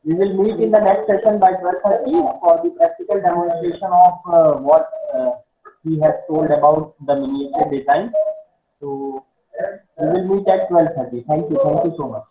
We will meet in the next session by 12:30 for the practical demonstration of what he has told about the miniature design. So we will meet at 12:30. Thank you. Thank you so much.